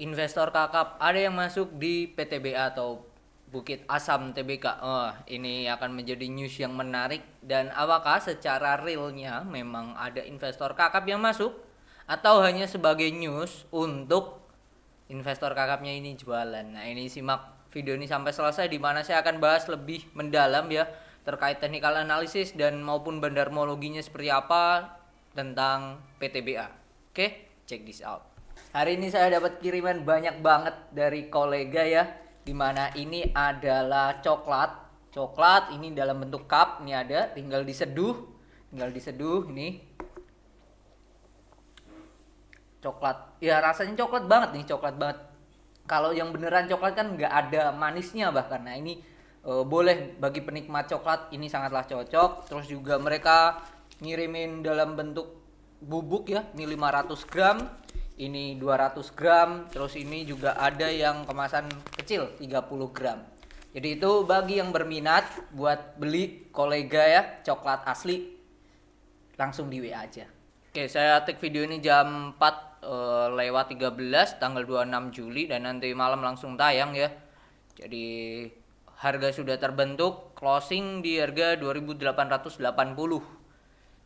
Investor kakap ada yang masuk di PTBA atau Bukit Asam Tbk. Oh, ini akan menjadi news yang menarik. Dan apakah secara realnya memang ada investor kakap yang masuk atau hanya sebagai news untuk investor kakapnya ini jualan? Nah, ini simak video ini sampai selesai di mana saya akan bahas lebih mendalam ya terkait technical analysis dan maupun bandarmologinya seperti apa tentang PTBA. Oke, check this out. Hari ini saya dapat kiriman banyak banget dari kolega ya, dimana ini adalah coklat. Coklat ini dalam bentuk cup, ini ada, tinggal diseduh ini. Coklat, ya rasanya coklat banget nih, coklat banget. Kalau yang beneran coklat kan nggak ada manisnya bahkan. Nah ini boleh bagi penikmat coklat ini sangatlah cocok. Terus juga mereka ngirimin dalam bentuk bubuk ya, ini 500 gram, ini 200 gram, terus ini juga ada yang kemasan kecil 30 gram. Jadi itu bagi yang berminat buat beli kolega ya, coklat asli, langsung di WA aja. Oke, saya take video ini jam 4 lewat 13 tanggal 26 Juli dan nanti malam langsung tayang ya. Jadi harga sudah terbentuk, closing di harga 2.880.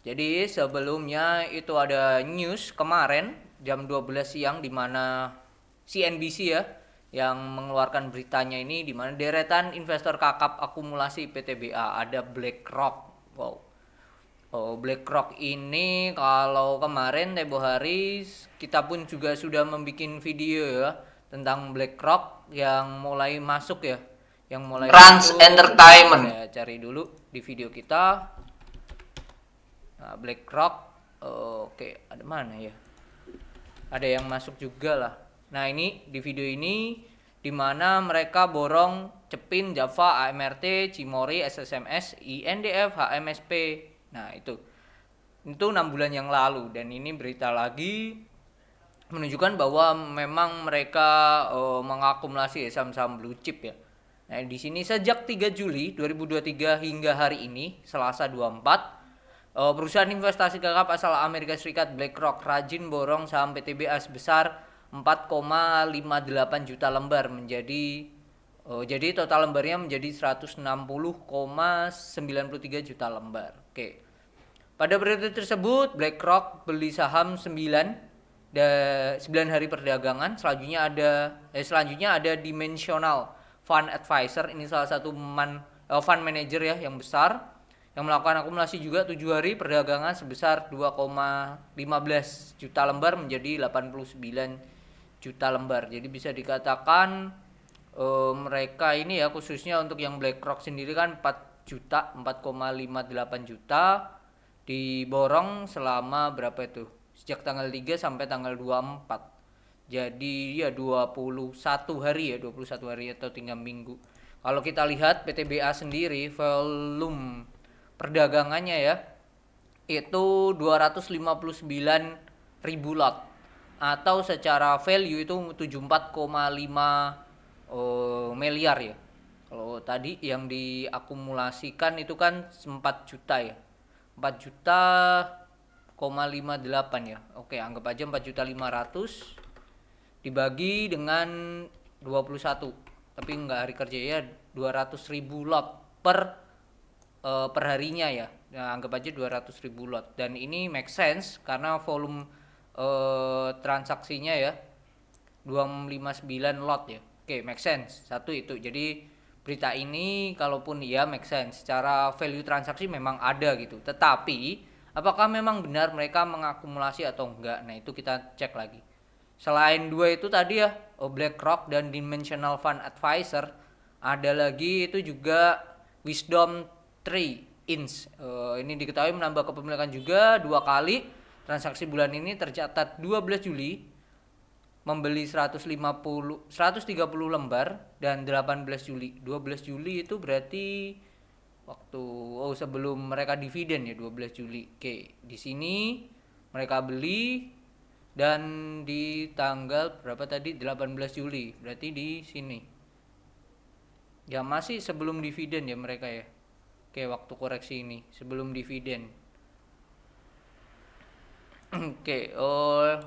Jadi sebelumnya itu ada news kemarin jam 12 siang di mana CNBC ya yang mengeluarkan beritanya ini di mana deretan investor kakap akumulasi PTBA ada BlackRock. Wow. Oh, BlackRock ini kalau kemarin tempo hari kita pun juga sudah membuat video ya tentang BlackRock yang mulai masuk ya, yang mulai Rans masuk. Entertainment. Saya cari dulu di video kita. Nah, BlackRock, oke, ada mana ya? Ada yang masuk juga lah. Nah ini di video ini dimana mereka borong Cepin, Java, AMRT, Cimori, SSMS, INDF, HMSP. Nah itu 6 bulan yang lalu dan ini berita lagi menunjukkan bahwa memang mereka mengakumulasi saham-saham blue chip ya. Nah di sini sejak 3 Juli 2023 hingga hari ini Selasa 24 perusahaan investasi kakap asal Amerika Serikat BlackRock rajin borong saham PTBA sebesar 4,58 juta lembar menjadi jadi total lembarnya menjadi 160,93 juta lembar. Oke. Pada periode tersebut BlackRock beli saham 9 hari perdagangan. Selanjutnya ada Dimensional Fund Advisor, ini salah satu fund manager ya yang besar yang melakukan akumulasi juga 7 hari perdagangan sebesar 2,15 juta lembar menjadi 89 juta lembar. Jadi bisa dikatakan mereka ini ya khususnya untuk yang BlackRock sendiri kan 4 juta 4,58 juta diborong selama berapa itu? Sejak tanggal 3 sampai tanggal 24. Jadi ya 21 hari atau 3 minggu. Kalau kita lihat PTBA sendiri volume perdagangannya ya itu 259 ribu lot atau secara value itu 74,5 miliar ya. Kalau tadi yang diakumulasikan itu kan 4 juta ya, 4 juta 58 ya. Oke, anggap aja 4 juta 500 dibagi dengan 21, tapi enggak hari kerja ya, 200 ribu lot per harinya ya. Nah, anggap aja 200 ribu lot dan ini make sense karena volume transaksinya ya 259 lot ya. Oke, make sense. Satu itu. Jadi berita ini kalaupun ya make sense secara value transaksi memang ada gitu. Tetapi apakah memang benar mereka mengakumulasi atau enggak? Nah, itu kita cek lagi. Selain dua itu tadi ya, BlackRock dan Dimensional Fund Advisor, ada lagi itu juga Wisdom Tree Inc. Ini diketahui menambah kepemilikan juga 2 kali. Transaksi bulan ini tercatat 12 Juli membeli 130 lembar dan 18 Juli. 12 Juli itu berarti waktu sebelum mereka dividen ya, 12 Juli. Oke, di sini mereka beli dan di tanggal berapa tadi? 18 Juli. Berarti di sini. Ya masih sebelum dividen ya mereka ya. Oke, waktu koreksi ini sebelum dividen. Oke,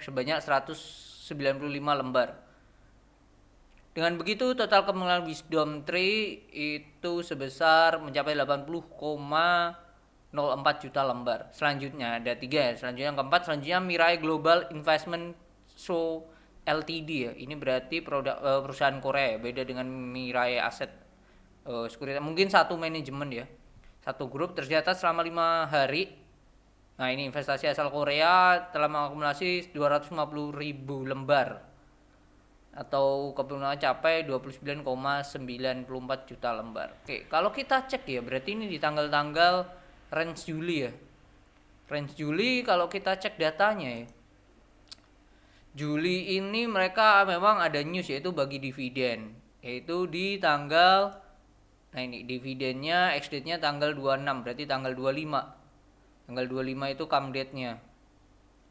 sebanyak 195 lembar. Dengan begitu total kemungkinan Wisdom Tree itu sebesar mencapai 80,04 juta lembar. Selanjutnya ada 3 ya. Selanjutnya yang keempat, selanjutnya Mirai Global Investment So Ltd ya. Ini berarti perusahaan Korea ya. Beda dengan Mirai Asset Sekuritas. Mungkin satu manajemen ya. Satu grup tercatat selama 5 hari. Nah, ini investasi asal Korea telah mengakumulasi 250.000 lembar atau kebutuhan capai 29,94 juta lembar. Oke, kalau kita cek ya, berarti ini di tanggal-tanggal range Juli ya. Range Juli kalau kita cek datanya ya. Juli ini mereka memang ada news yaitu bagi dividen, yaitu di tanggal, nah ini dividennya ex date-nya tanggal 26, berarti tanggal 25. Tanggal 25 itu come date-nya.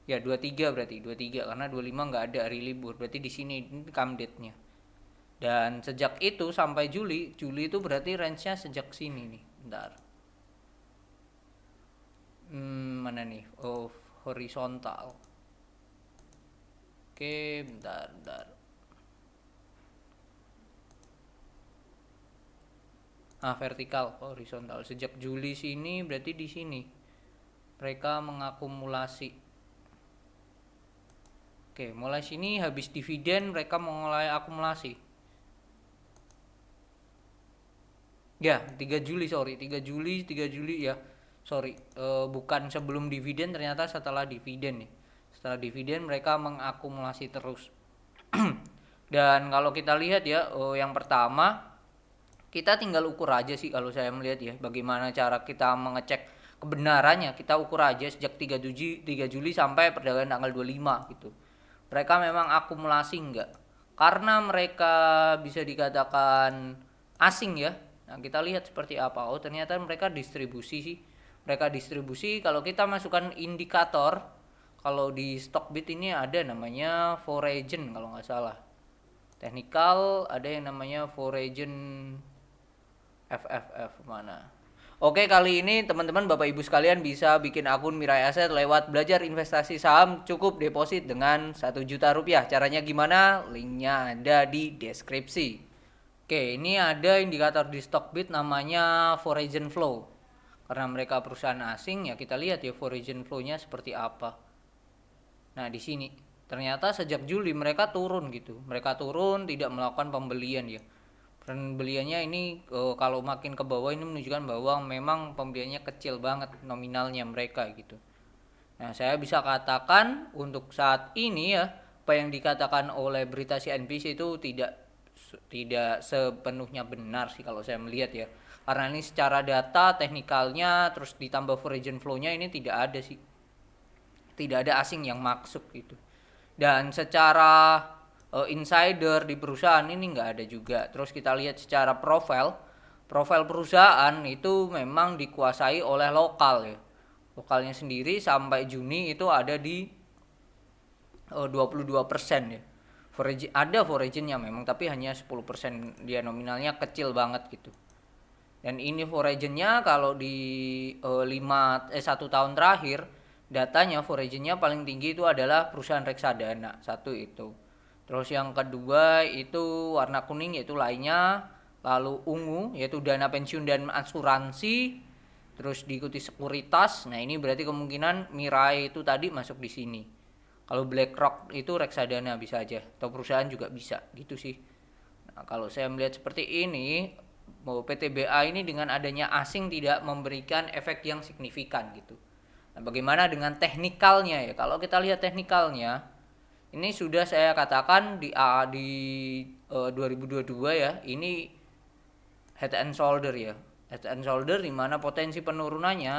Ya 23 berarti 23 karena 25 nggak ada hari libur, berarti di sini ini come date-nya. Dan sejak itu sampai Juli itu berarti range-nya sejak sini nih. Bentar. Mana nih? Oh, horizontal. Oke, bentar. Vertikal, horizontal. Sejak Juli sini berarti di sini mereka mengakumulasi. Oke, mulai sini habis dividen mereka mulai akumulasi. Ya, 3 Juli ya. Sorry, bukan sebelum dividen, ternyata setelah dividen nih. Setelah dividen mereka mengakumulasi terus. Dan kalau kita lihat ya, yang pertama kita tinggal ukur aja sih kalau saya melihat ya, bagaimana cara kita mengecek kebenarannya. Kita ukur aja sejak 3 Juli sampai perdagangan tanggal 25 gitu. Mereka memang akumulasi enggak? Karena mereka bisa dikatakan asing ya. Nah, kita lihat seperti apa. Oh, ternyata mereka distribusi sih. Mereka distribusi, kalau kita masukkan indikator, kalau di Stockbit ini ada namanya Foreign kalau nggak salah. Technical ada yang namanya Foreign FFF mana. Oke, kali ini teman-teman Bapak Ibu sekalian bisa bikin akun Mirai Asset lewat belajar investasi saham, cukup deposit dengan 1 juta rupiah. Caranya gimana? Linknya ada di deskripsi. Oke, ini ada indikator di Stockbit namanya Foreign Flow. Karena mereka perusahaan asing ya, kita lihat ya Foreign Flow-nya seperti apa. Nah, di sini ternyata sejak Juli mereka turun gitu. Mereka turun, tidak melakukan pembelian ya. Pembeliannya ini kalau makin ke bawah ini menunjukkan bahwa memang pembeliannya kecil banget nominalnya mereka gitu. Nah, saya bisa katakan untuk saat ini ya, apa yang dikatakan oleh berita CNBC itu tidak sepenuhnya benar sih kalau saya melihat ya. Karena ini secara data teknikalnya terus ditambah foreign flow-nya ini tidak ada sih. Tidak ada asing yang masuk gitu. Dan secara insider di perusahaan ini nggak ada juga. Terus kita lihat secara profil perusahaan itu memang dikuasai oleh lokal ya. Lokalnya sendiri sampai Juni itu ada di 22% ya. Ada foreign-nya memang, tapi hanya 10%, dia nominalnya kecil banget gitu. Dan ini foreign-nya kalau di 1 tahun terakhir datanya foreign-nya paling tinggi itu adalah perusahaan reksadana, satu itu. Terus yang kedua itu warna kuning yaitu lainnya, lalu ungu yaitu dana pensiun dan asuransi, terus diikuti sekuritas. Nah, ini berarti kemungkinan Mirai itu tadi masuk di sini. Kalau BlackRock itu reksadana bisa aja, atau perusahaan juga bisa, gitu sih. Nah, kalau saya melihat seperti ini, bahwa PTBA ini dengan adanya asing tidak memberikan efek yang signifikan gitu. Nah, bagaimana dengan teknikalnya ya? Kalau kita lihat teknikalnya, ini sudah saya katakan di 2022 ya, ini head and shoulder ya. Head and shoulder di mana potensi penurunannya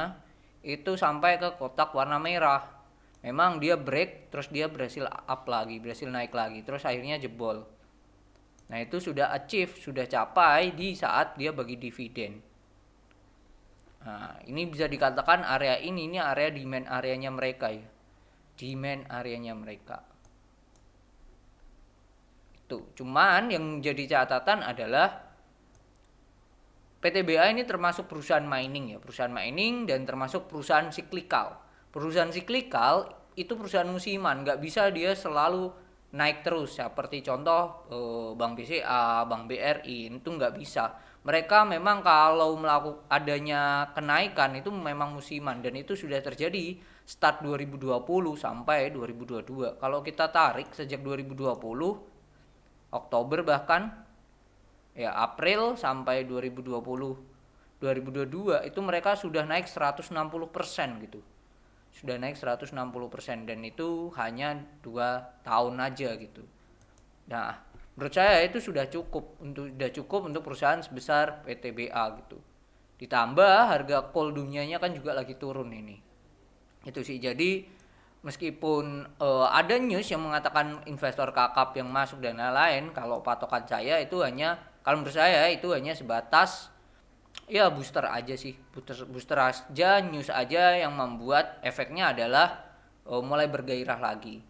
itu sampai ke kotak warna merah. Memang dia break, terus dia berhasil naik lagi, terus akhirnya jebol. Nah, itu sudah achieve, sudah capai di saat dia bagi dividen. Nah, ini bisa dikatakan area ini area demand areanya mereka ya. Demand areanya mereka. Itu. Cuman yang jadi catatan adalah PTBA ini termasuk perusahaan mining ya, perusahaan mining dan termasuk perusahaan siklikal. Perusahaan siklikal itu perusahaan musiman, nggak bisa dia selalu naik terus seperti contoh Bank BCA, Bank BRI itu nggak bisa. Mereka memang kalau melakukan adanya kenaikan itu memang musiman dan itu sudah terjadi start 2020 sampai 2022. Kalau kita tarik sejak 2020 Oktober bahkan ya April sampai 2020 2022 itu mereka sudah naik 160% gitu. Sudah naik 160% dan itu hanya 2 tahun aja gitu. Nah, menurut saya itu sudah cukup untuk perusahaan sebesar PTBA gitu. Ditambah harga coal dunianya kan juga lagi turun ini. Itu sih. Jadi meskipun ada news yang mengatakan investor kakap yang masuk dan lain-lain, kalau patokan saya itu hanya kalau menurut saya itu hanya sebatas ya booster aja sih. Booster aja, news aja yang membuat efeknya adalah mulai bergairah lagi.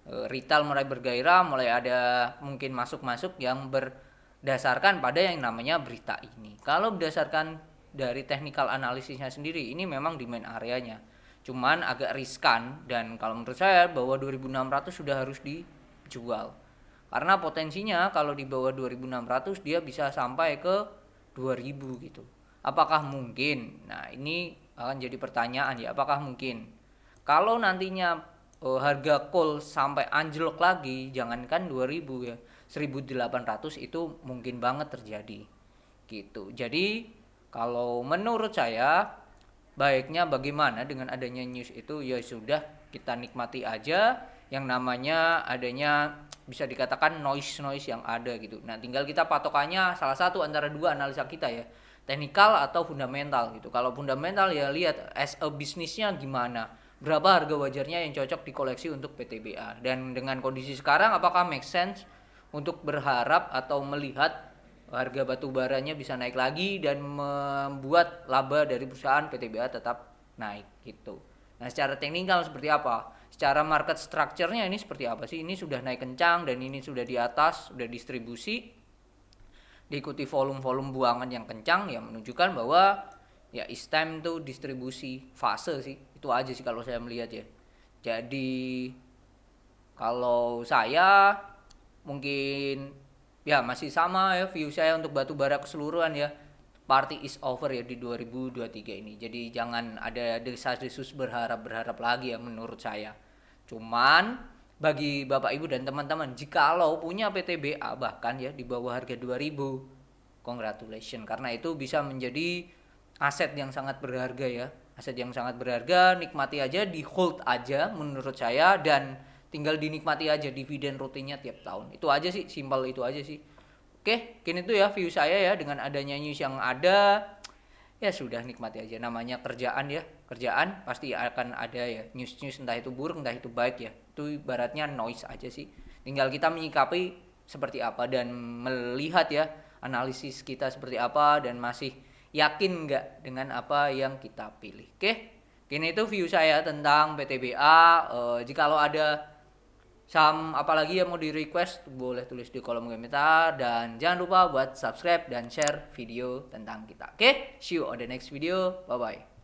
Retail mulai bergairah, mulai ada mungkin masuk-masuk yang berdasarkan pada yang namanya berita ini. Kalau berdasarkan dari technical analisisnya sendiri, ini memang di main areanya. Cuman agak riskan dan kalau menurut saya bahwa 2600 sudah harus dijual. Karena potensinya kalau di bawah 2600 dia bisa sampai ke 2000 gitu. Apakah mungkin? Nah, ini akan jadi pertanyaan ya, apakah mungkin? Kalau nantinya harga coal sampai anjlok lagi, jangankan 2000 ya, 1800 itu mungkin banget terjadi. Gitu. Jadi, kalau menurut saya baiknya bagaimana dengan adanya news itu ya sudah kita nikmati aja yang namanya adanya bisa dikatakan noise yang ada gitu. Nah, tinggal kita patokannya salah satu antara dua analisa kita ya, teknikal atau fundamental gitu. Kalau fundamental ya lihat as a bisnisnya gimana, berapa harga wajarnya yang cocok dikoleksi untuk PTBA, dan dengan kondisi sekarang apakah make sense untuk berharap atau melihat harga batu baranya bisa naik lagi dan membuat laba dari perusahaan PTBA tetap naik gitu. Nah, secara teknikal seperti apa? Secara market structure-nya ini seperti apa sih? Ini sudah naik kencang dan ini sudah di atas, sudah distribusi, diikuti volume-volume buangan yang kencang yang menunjukkan bahwa ya is time tuh distribusi fase sih. Itu aja sih kalau saya melihat ya. Jadi kalau saya mungkin ya masih sama ya view saya untuk batu bara keseluruhan ya. Party is over ya di 2023 ini. Jadi jangan ada desas-desus berharap lagi ya menurut saya. Cuman bagi Bapak Ibu dan teman-teman, jikalau punya PTBA bahkan ya di bawah harga 2000, congratulations karena itu bisa menjadi aset yang sangat berharga ya. Aset yang sangat berharga, nikmati aja, di hold aja menurut saya dan tinggal dinikmati aja dividen rutinnya tiap tahun. Itu aja sih, simpel itu aja sih. Oke, kini itu ya view saya ya dengan adanya news yang ada. Ya sudah nikmati aja, namanya kerjaan ya. Kerjaan pasti akan ada ya news-news entah itu buruk entah itu baik ya. Itu ibaratnya noise aja sih. Tinggal kita menyikapi seperti apa dan melihat ya analisis kita seperti apa dan masih yakin nggak dengan apa yang kita pilih. Oke, kini itu view saya tentang PTBA. Jikalau ada apalagi yang mau di request boleh tulis di kolom komentar dan jangan lupa buat subscribe dan share video tentang kita. Oke, see you on the next video. Bye bye.